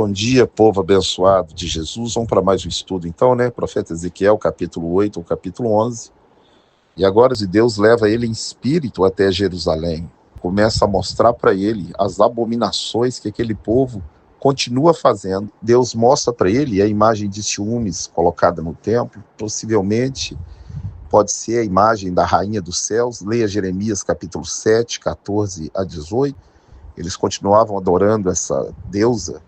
Bom dia, povo abençoado de Jesus. Vamos para mais um estudo então, né? Profeta Ezequiel, capítulo 8 ou capítulo 11. E agora Deus leva ele em espírito até Jerusalém. Começa a mostrar para ele as abominações que aquele povo continua fazendo. Deus mostra para ele a imagem de ciúmes colocada no templo. Possivelmente pode ser a imagem da rainha dos céus. Leia Jeremias capítulo 7, 14 a 18. Eles continuavam adorando essa deusa,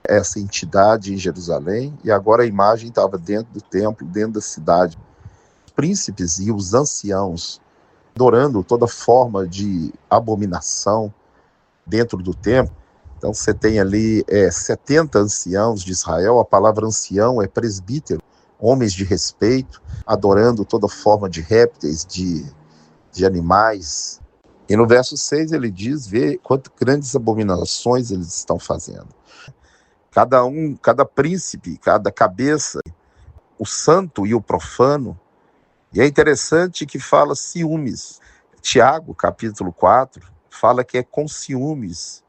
essa entidade em Jerusalém, e agora a imagem estava dentro do templo, dentro da cidade. Os príncipes e os anciãos adorando toda forma de abominação dentro do templo. Então você tem ali 70 anciãos de Israel. A palavra ancião é presbítero, homens de respeito, adorando toda forma de répteis, de animais. E no verso 6 ele diz, vê quantas grandes abominações eles estão fazendo. Cada príncipe, cada cabeça, o santo e o profano. E é interessante que fala ciúmes. Tiago, capítulo 4, fala que é com ciúmes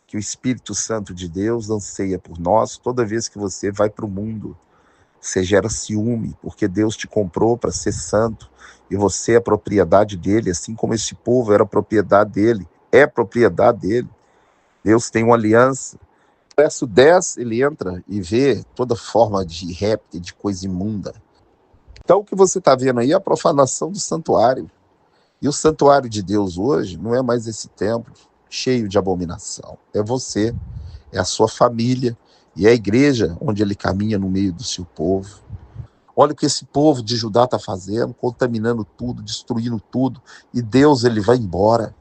que o Espírito Santo de Deus anseia por nós. Toda vez que você vai para o mundo, você gera ciúme, porque Deus te comprou para ser santo, e você é propriedade dele, assim como esse povo era propriedade dele, é propriedade dele. Deus tem uma aliança. No verso 10, ele entra e vê toda forma de réptil, de coisa imunda. Então, o que você está vendo aí é a profanação do santuário. E o santuário de Deus hoje não é mais esse templo cheio de abominação. É você, é a sua família, e é a igreja onde ele caminha no meio do seu povo. Olha o que esse povo de Judá está fazendo, contaminando tudo, destruindo tudo, e Deus ele vai embora.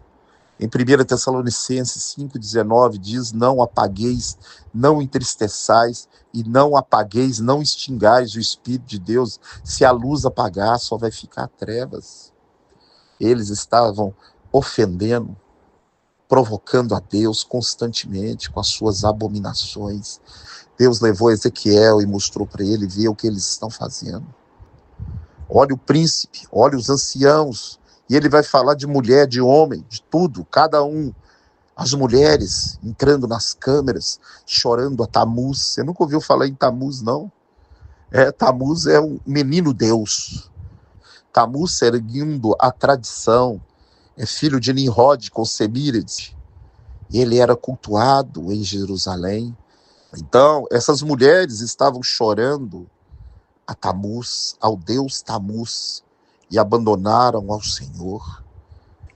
Em 1 Tessalonicenses 5,19 diz, não apagueis, não entristeçais, e não apagueis, não extingais o Espírito de Deus. Se a luz apagar, só vai ficar trevas. Eles estavam ofendendo, provocando a Deus constantemente com as suas abominações. Deus levou Ezequiel e mostrou para ele, ver o que eles estão fazendo. Olha o príncipe, olha os anciãos, e ele vai falar de mulher, de homem, de tudo, cada um. As mulheres entrando nas câmeras, chorando a Tamuz. Você nunca ouviu falar em Tamuz, não? Tamuz é um menino Deus. Tamuz, seguindo a tradição, é filho de Nimrod com Semírides. Ele era cultuado em Jerusalém. Então, essas mulheres estavam chorando a Tamuz, ao Deus Tamuz, e abandonaram ao Senhor.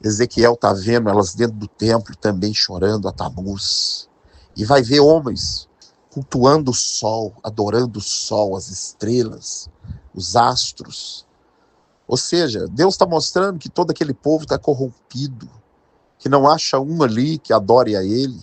Ezequiel está vendo elas dentro do templo também chorando a Tamuz. E vai ver homens cultuando o sol, adorando o sol, as estrelas, os astros. Ou seja, Deus está mostrando que todo aquele povo está corrompido, que não acha um ali que adore a ele.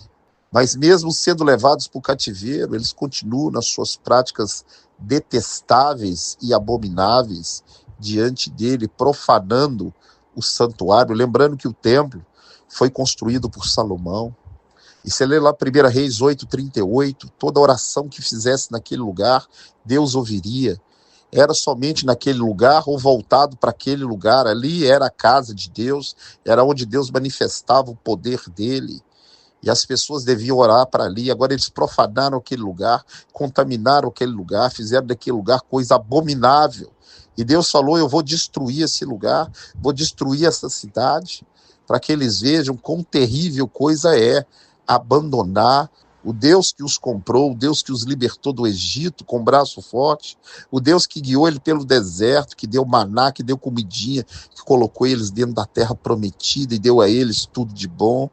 Mas mesmo sendo levados para o cativeiro, eles continuam nas suas práticas detestáveis e abomináveis diante dele, profanando o santuário. Lembrando que o templo foi construído por Salomão. E você lê lá 1 Reis 8:38, toda oração que fizesse naquele lugar, Deus ouviria. Era somente naquele lugar ou voltado para aquele lugar. Ali era a casa de Deus, era onde Deus manifestava o poder dele. E as pessoas deviam orar para ali. Agora eles profanaram aquele lugar, contaminaram aquele lugar, fizeram daquele lugar coisa abominável. E Deus falou, eu vou destruir esse lugar, vou destruir essa cidade, para que eles vejam quão terrível coisa é abandonar o Deus que os comprou, o Deus que os libertou do Egito com braço forte, o Deus que guiou ele pelo deserto, que deu maná, que deu comidinha, que colocou eles dentro da terra prometida e deu a eles tudo de bom.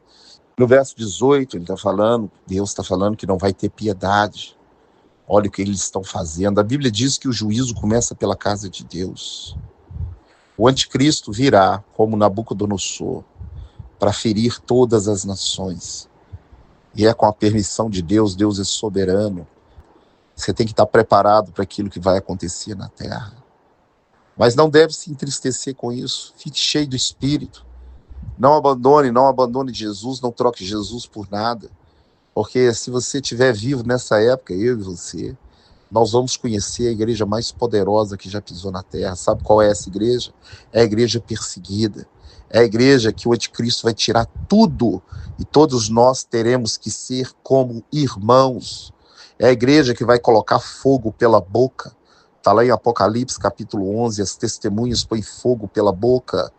No verso 18, ele está falando, Deus está falando que não vai ter piedade. Olha o que eles estão fazendo. A Bíblia diz que o juízo começa pela casa de Deus. O anticristo virá como Nabucodonosor para ferir todas as nações. E é com a permissão de Deus, Deus é soberano. Você tem que estar preparado para aquilo que vai acontecer na terra. Mas não deve se entristecer com isso. Fique cheio do Espírito. Não abandone Jesus, não troque Jesus por nada. Porque se você estiver vivo nessa época, eu e você, nós vamos conhecer a igreja mais poderosa que já pisou na terra. Sabe qual é essa igreja? É a igreja perseguida. É a igreja que o anticristo vai tirar tudo e todos nós teremos que ser como irmãos. É a igreja que vai colocar fogo pela boca. Está lá em Apocalipse capítulo 11, as testemunhas põem fogo pela boca.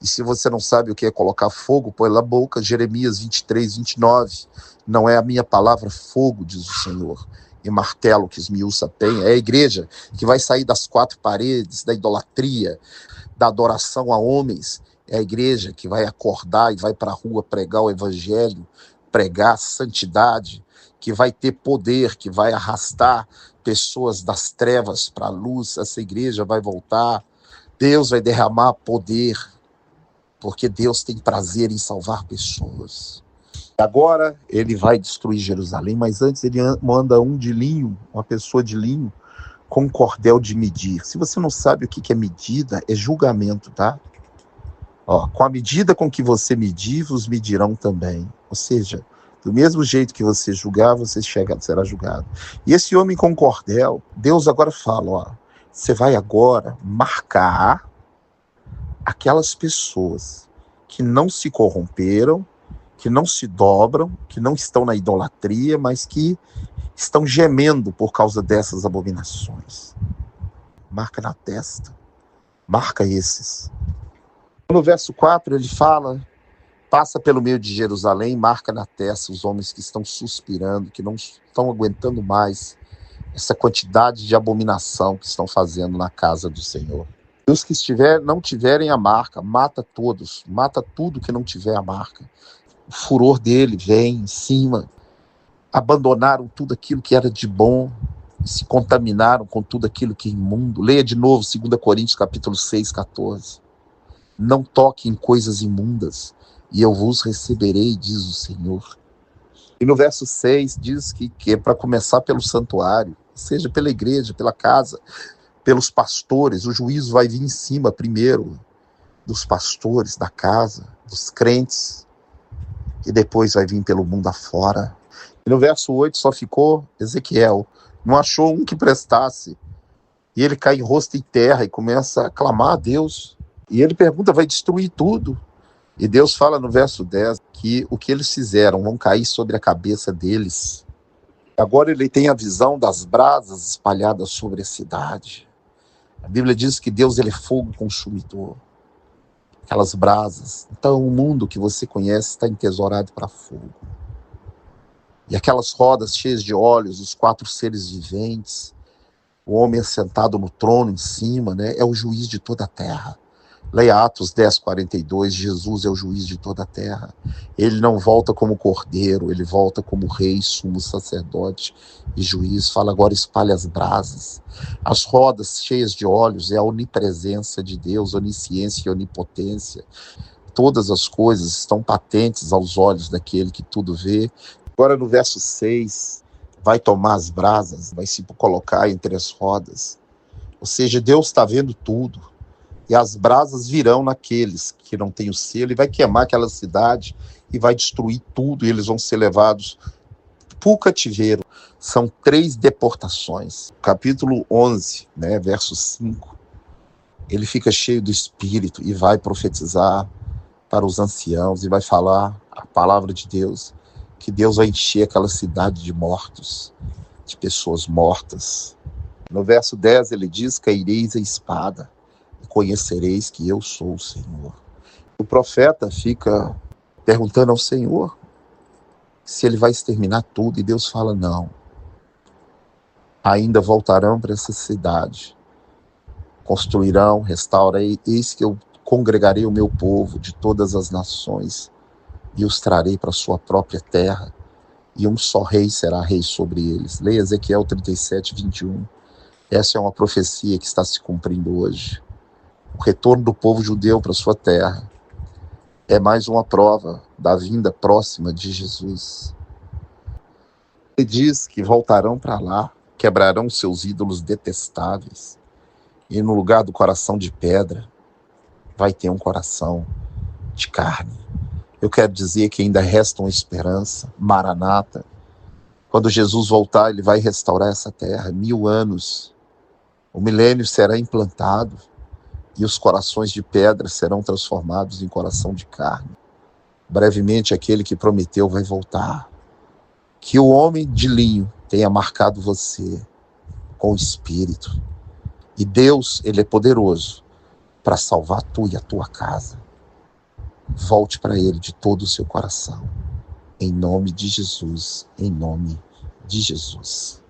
E se você não sabe o que é colocar fogo pela boca, Jeremias 23, 29, não é a minha palavra fogo, diz o Senhor, e martelo que esmiuça a penha. É a igreja que vai sair das quatro paredes, da idolatria, da adoração a homens. É a igreja que vai acordar e vai para a rua pregar o evangelho, pregar a santidade, que vai ter poder, que vai arrastar pessoas das trevas para a luz. Essa igreja vai voltar. Deus vai derramar poder, porque Deus tem prazer em salvar pessoas. Agora ele vai destruir Jerusalém, mas antes ele manda um de linho, uma pessoa de linho, com um cordel de medir. Se você não sabe o que é medida, é julgamento, tá? Ó, com a medida com que você medir, vos medirão também. Ou seja, do mesmo jeito que você julgar, você será julgado. E esse homem com cordel, Deus agora fala, ó, você vai agora marcar aquelas pessoas que não se corromperam, que não se dobram, que não estão na idolatria, mas que estão gemendo por causa dessas abominações. Marca na testa. Marca esses. No verso 4 ele fala, passa pelo meio de Jerusalém, marca na testa os homens que estão suspirando, que não estão aguentando mais essa quantidade de abominação que estão fazendo na casa do Senhor. E os que não tiverem a marca, mata todos, mata tudo que não tiver a marca. O furor dele vem em cima, abandonaram tudo aquilo que era de bom, se contaminaram com tudo aquilo que é imundo. Leia de novo 2 Coríntios capítulo 6, 14. Não toque em coisas imundas, e eu vos receberei, diz o Senhor. E no verso 6 diz que é para começar pelo santuário, seja pela igreja, pela casa, pelos pastores. O juízo vai vir em cima primeiro dos pastores, da casa, dos crentes, e depois vai vir pelo mundo afora. E no verso 8 só ficou Ezequiel, não achou um que prestasse, e ele cai em rosto em terra e começa a clamar a Deus, e ele pergunta, vai destruir tudo? E Deus fala no verso 10 que o que eles fizeram vão cair sobre a cabeça deles. Agora ele tem a visão das brasas espalhadas sobre a cidade. A Bíblia diz que Deus ele é fogo consumidor. Aquelas brasas. Então o mundo que você conhece está entesourado para fogo. E aquelas rodas cheias de olhos, os 4 seres viventes, o homem assentado no trono em cima, né, é o juiz de toda a terra. Leia Atos 10, 42, Jesus é o juiz de toda a terra. Ele não volta como cordeiro, ele volta como rei, sumo sacerdote e juiz. Fala agora, espalha as brasas. As rodas cheias de olhos é a onipresença de Deus, onisciência e onipotência. Todas as coisas estão patentes aos olhos daquele que tudo vê. Agora no verso 6, vai tomar as brasas, vai se colocar entre as rodas. Ou seja, Deus está vendo tudo. E as brasas virão naqueles que não têm o selo, e vai queimar aquela cidade, e vai destruir tudo, e eles vão ser levados para o cativeiro. São 3 deportações. Capítulo 11, né, verso 5, ele fica cheio do Espírito, e vai profetizar para os anciãos, e vai falar a palavra de Deus, que Deus vai encher aquela cidade de mortos, de pessoas mortas. No verso 10 ele diz, caireis a espada, conhecereis que eu sou o Senhor. O profeta fica perguntando ao Senhor se ele vai exterminar tudo, e Deus fala, não. Ainda voltarão para essa cidade, construirão, restaurarei, eis que eu congregarei o meu povo de todas as nações, e os trarei para a sua própria terra, e um só rei será rei sobre eles. Leia Ezequiel 37, 21. Essa é uma profecia que está se cumprindo hoje. O retorno do povo judeu para sua terra é mais uma prova da vinda próxima de Jesus. Ele diz que voltarão para lá, quebrarão seus ídolos detestáveis, e no lugar do coração de pedra vai ter um coração de carne. Eu quero dizer que ainda resta uma esperança, Maranata. Quando Jesus voltar, ele vai restaurar essa terra, 1000 anos. O milênio será implantado, e os corações de pedra serão transformados em coração de carne. Brevemente, aquele que prometeu vai voltar. Que o homem de linho tenha marcado você com o Espírito. E Deus, Ele é poderoso para salvar tu e a tua casa. Volte para Ele de todo o seu coração. Em nome de Jesus. Em nome de Jesus.